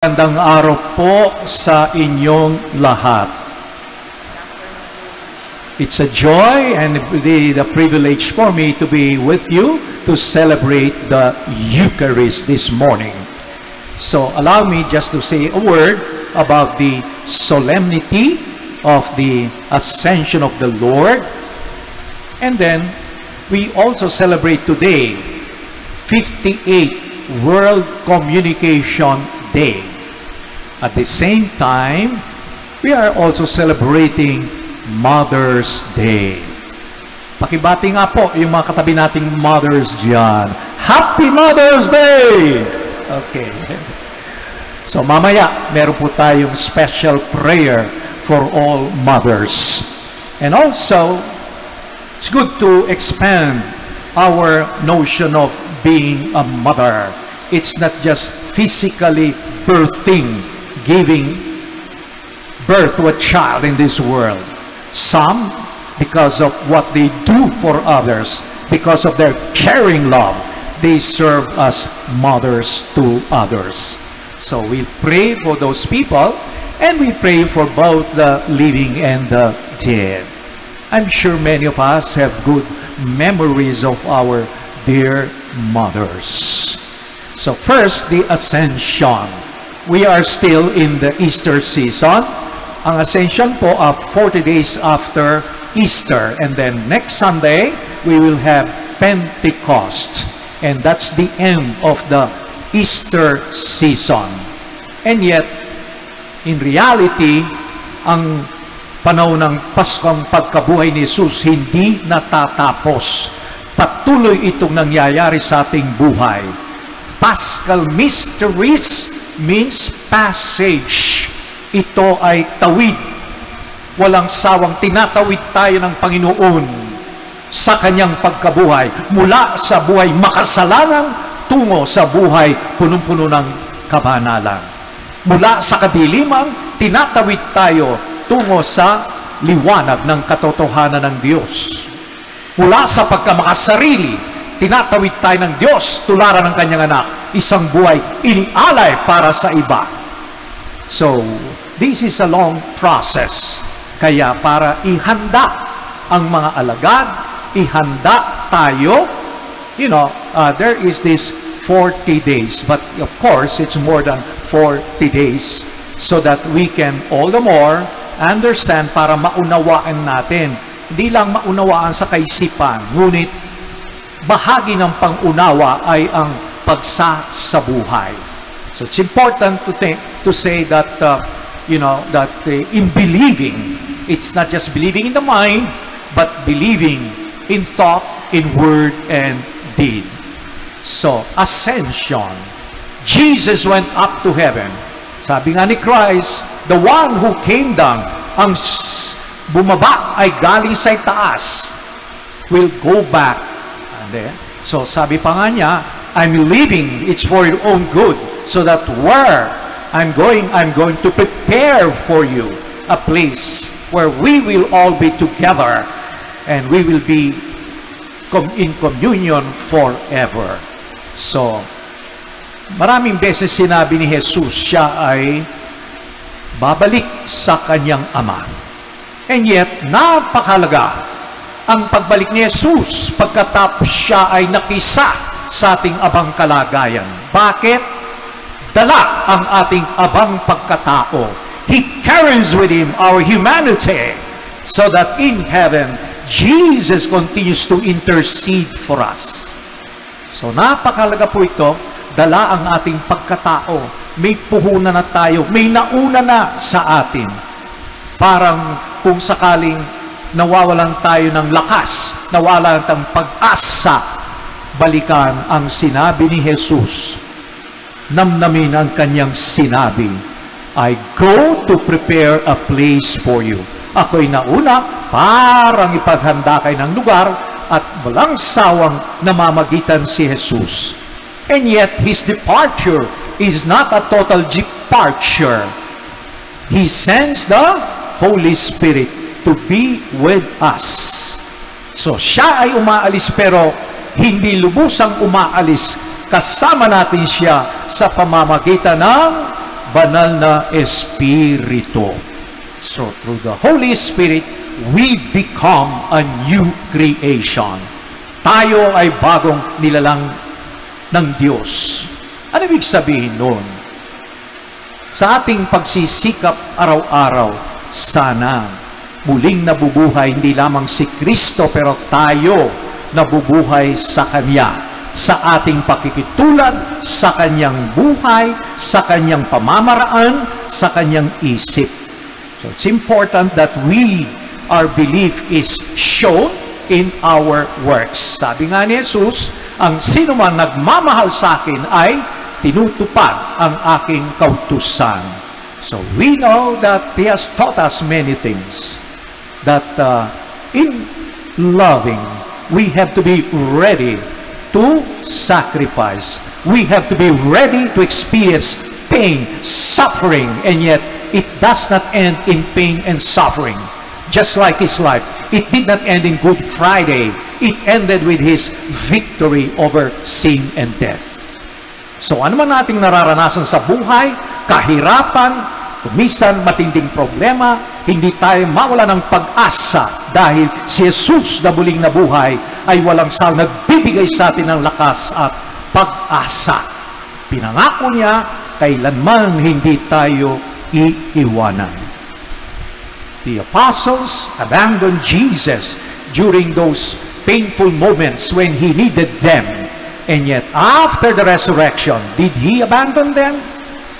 Magandang araw po sa inyong lahat. It's a joy and the privilege for me to be with you to celebrate the Eucharist this morning. So allow me just to say a word about the solemnity of the Ascension of the Lord. And then we also celebrate today 58 World Communication Day. At the same time, we are also celebrating Mother's Day. Pakibati nga po yung mga katabi nating mothers dyan. Happy Mother's Day! Okay. So mamaya, meron po tayong special prayer for all mothers. And also, it's good to expand our notion of being a mother. It's not just physically birthing, giving birth to a child in this world. Some, because of what they do for others, because of their caring love, they serve as mothers to others. So we pray for those people, and we pray for both the living and the dead. I'm sure many of us have good memories of our dear mothers. So first, the Ascension. We are still in the Easter season. Ang Ascension po 40 days after Easter. And then next Sunday, we will have Pentecost. And that's the end of the Easter season. And yet, in reality, ang panahon ng Paskong pagkabuhay ni Jesus hindi natatapos. Patuloy itong nangyayari sa ating buhay. Paschal mysteries means passage. Ito ay tawid. Walang sawang tinatawid tayo ng Panginoon sa kanyang pagkabuhay. Mula sa buhay makasalanan tungo sa buhay punong-puno ng kabanalan. Mula sa kadiliman, tinatawid tayo tungo sa liwanag ng katotohanan ng Diyos. Mula sa pagkamakasarili, tinatawid tayo ng Diyos, tularan ng kanyang anak, isang buhay inialay para sa iba. So, this is a long process. Kaya para ihanda ang mga alagad, ihanda tayo, there is this 40 days. But of course, it's more than 40 days so that we can all the more understand para maunawaan natin. Hindi lang maunawaan sa kaisipan, ngunit bahagi ng pangunawa ay ang pagsasabuhay. So it's important to say that in believing, it's not just believing in the mind, but believing in thought, in word, and deed. So, Ascension. Jesus went up to heaven. Sabi nga ni Christ, the one who came down, ang bumaba ay galing sa taas, will go back. So sabi pa nga niya, I'm leaving, it's for your own good, so that where I'm going to prepare for you a place where we will all be together and we will be in communion forever. So, maraming beses sinabi ni Jesus, siya ay babalik sa kanyang Ama. And yet, napakalaga ang pagbalik ni Jesus pagkatapos siya ay nakisa sa ating abang kalagayan. Bakit? Dala ang ating abang pagkatao. He carries with Him our humanity so that in heaven, Jesus continues to intercede for us. So napakalaga po ito, dala ang ating pagkatao. May puhunan na tayo, may nauna na sa atin. Parang kung sakaling nawawalan tayo ng lakas, nawawalan ng pag-asa, balikan ang sinabi ni Jesus. Namnamin ang kanyang sinabi, I go to prepare a place for you. Ako'y nauna parang ipaghanda kayo ng lugar at walang sawang namamagitan si Jesus. And yet, His departure is not a total departure. He sends the Holy Spirit to be with us. So, siya ay umaalis pero hindi lubusang umaalis. Kasama natin siya sa pamamagitan ng banal na Espiritu. So through the Holy Spirit, we become a new creation. Tayo ay bagong nilalang ng Diyos. Ano ibig sabihin nun? Sa ating pagsisikap araw-araw, sana muling nabubuhay hindi lamang si Kristo, pero tayo nabubuhay sa Kanya, sa ating pakikitulad, sa Kanyang buhay, sa Kanyang pamamaraan, sa Kanyang isip. So it's important that our belief is shown in our works. Sabi nga ni Jesus, ang sino man nagmamahal sa akin ay tinutupad ang aking kautusan. So we know that He has taught us many things. That in loving, we have to be ready to sacrifice. We have to be ready to experience pain, suffering, and yet it does not end in pain and suffering. Just like His life, it did not end in Good Friday. It ended with His victory over sin and death. So ano man nating nararanasan sa buhay, kahirapan, kumisan matinding problema, hindi tayo mawala ng pag-asa dahil si Jesus na muling nabuhay ay walang sawang nagbibigay sa atin ng lakas at pag-asa. Pinangako niya, kailanman hindi tayo iiwanan. The apostles abandoned Jesus during those painful moments when He needed them. And yet, after the resurrection, did He abandon them?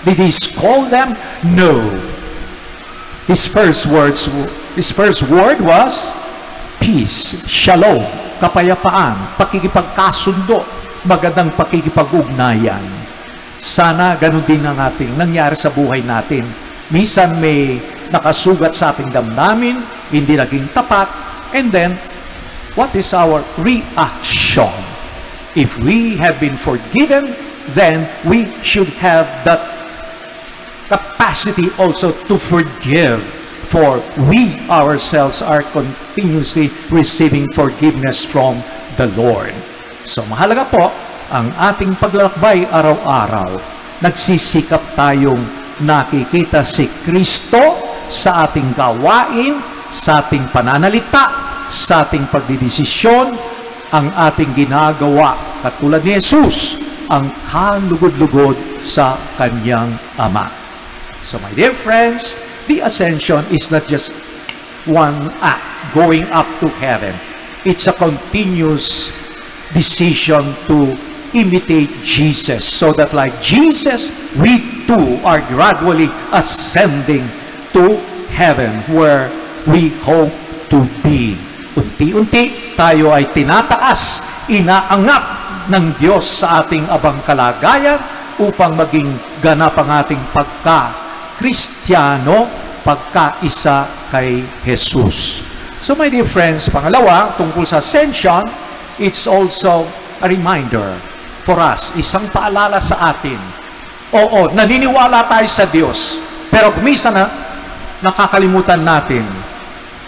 Did He scold them? No. His first word was peace, shalom, kapayapaan, pakikipagkasundo, magandang pakikipag-ugnayan. Sana ganun din ang ating nangyari sa buhay natin. Minsan may nakasugat sa ating damdamin, hindi naging tapat, and then, what is our reaction? If we have been forgiven, then we should have that capacity also to forgive, for we ourselves are continuously receiving forgiveness from the Lord. So mahalaga po ang ating paglalakbay araw-araw. Nagsisikap tayong nakikita si Kristo sa ating gawain, sa ating pananalita, sa ating pagdidesisyon, ang ating ginagawa, katulad ni Jesus, ang kalugod-lugod sa Kanyang Ama. So my dear friends, the ascension is not just one act, going up to heaven. It's a continuous decision to imitate Jesus, so that like Jesus, we too are gradually ascending to heaven, where we hope to be. Unti-unti tayo ay tinataas, inaangat ng Diyos sa ating abang kalagayan upang maging ganap ang ating pagka-Kristiyano, pagka-isa kay Jesus. So my dear friends, pangalawa, tungkol sa ascension, it's also a reminder for us, isang paalala sa atin. Oo, naniniwala tayo sa Diyos, pero kumisa na nakakalimutan natin,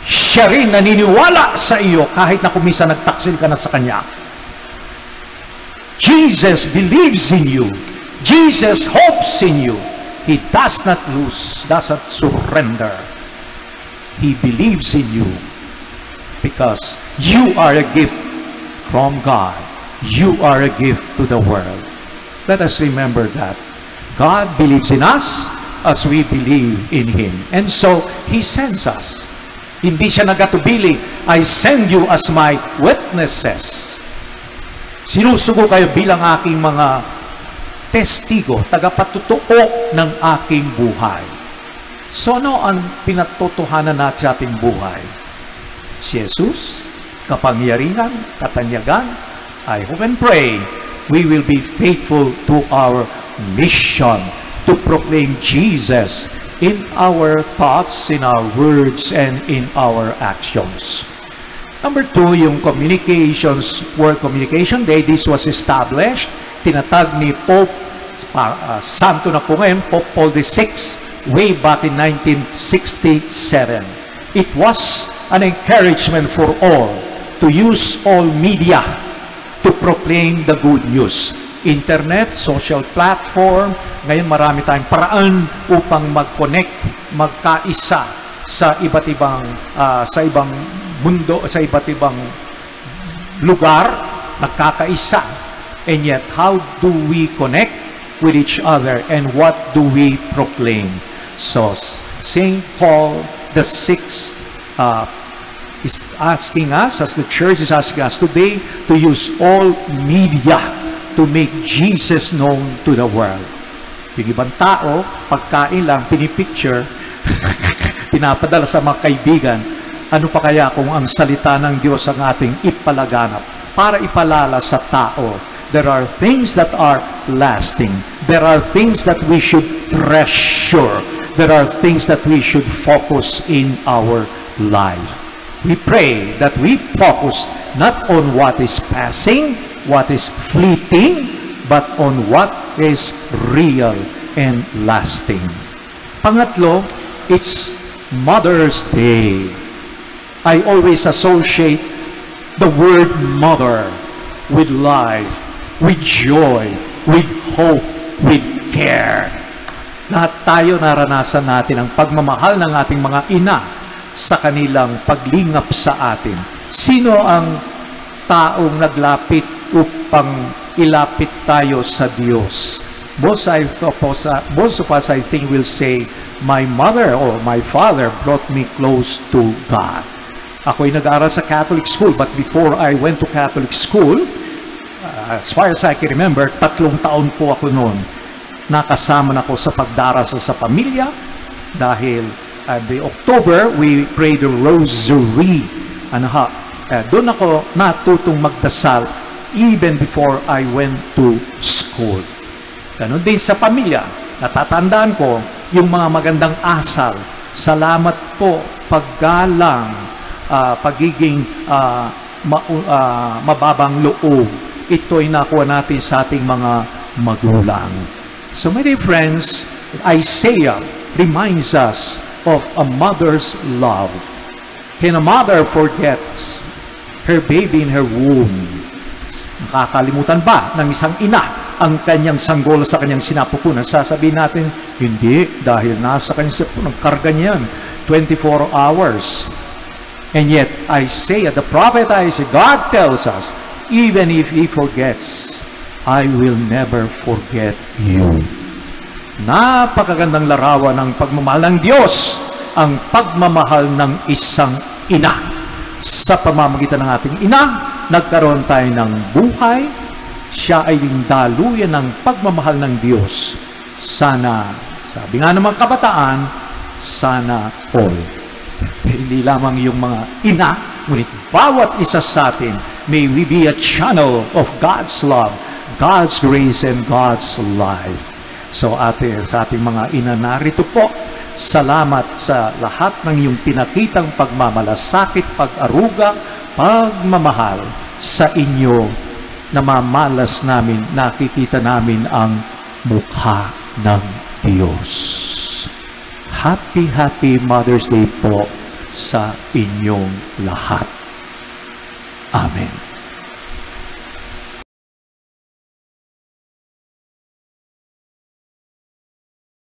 siya rin naniniwala sa iyo kahit na kumisa nagtaksil ka na sa Kanya. Jesus believes in you. Jesus hopes in you. He does not lose, does not surrender. He believes in you because you are a gift from God. You are a gift to the world. Let us remember that. God believes in us as we believe in Him. And so, He sends us. Hindi siya nagatubili, I send you as my witnesses. Sinusugo kayo bilang aking mga testigo, tagapatutuo ng aking buhay. So ano ang pinatotohanan natin sa ating buhay? Si Jesus, kapangyarihan, katanyagan. I hope and pray we will be faithful to our mission to proclaim Jesus in our thoughts, in our words, and in our actions. Number 2, yung communications, World Communication Day. This was established, tinatag ni Pope, santo na po ngayon, Pope Paul VI, way back in 1967. It was an encouragement for all to use all media to proclaim the good news. internet, social platform. Ngayon marami tayong paraan upang mag-connect, magkaisa sa iba't ibang mundo, sa iba't ibang lugar, nagkakaisa. And yet, how do we connect with each other and what do we proclaim? So, St. Paul the Sixth is asking us, as the church is asking us today, to use all media to make Jesus known to the world. Yung ibang tao, pagkain lang, pinipicture, pinapadala sa mga kaibigan, ano pa kaya kung ang salita ng Diyos ang ating ipalaganap para ipalala sa tao? There are things that are lasting. There are things that we should treasure. There are things that we should focus in our life. We pray that we focus not on what is passing, what is fleeting, but on what is real and lasting. Pangatlo, it's Mother's Day. I always associate the word mother with life, with joy, with hope, with care. Lahat tayo naranasan natin ang pagmamahal ng ating mga ina sa kanilang paglingap sa atin. Sino ang taong naglapit upang ilapit tayo sa Diyos? Most of us, I think, will say, my mother or my father brought me close to God. Ako'y nag-aaral sa Catholic school, but before I went to Catholic school, as far as I can remember, 3 taon po ako noon. Nakasama na ako sa pagdarasal sa pamilya dahil the October, we pray the rosary. Doon ako natutong magdasal even before I went to school. Ganon din sa pamilya. Natatandaan ko yung mga magandang asal. Salamat po, paggalang, pagiging mababang loob. Ito'y nakuha natin sa ating mga magulang. So, my dear friends, Isaiah reminds us of a mother's love. Can a mother forget her baby in her womb? Nakakalimutan ba ng isang ina ang kanyang sanggol sa kanyang sinapupunan? Sasabihin natin, hindi, dahil nasa kanyang sinapupunan, karga niya yan 24 hours. And yet, Isaiah, the prophet Isaiah, God tells us, even if he forgets, I will never forget you. Napakagandang larawan ng pagmamahal ng Diyos, ang pagmamahal ng isang ina. Sa pamamagitan ng ating ina, nagkaroon tayo ng buhay. Siya ay yung daluyan ng pagmamahal ng Diyos. Sana, sabi nga ng mga kabataan, sana all. Hindi lamang yung mga ina, ngunit bawat isa sa atin, may we be a channel of God's love, God's grace, and God's life. So sa ating mga ina, narito po, salamat sa lahat ng iyong pinakitang pagmamalasakit, pag-aruga, pagmamahal sa inyo. Namamalas namin, nakikita namin ang mukha ng Diyos. Happy Mother's Day po sa inyong lahat. Amen.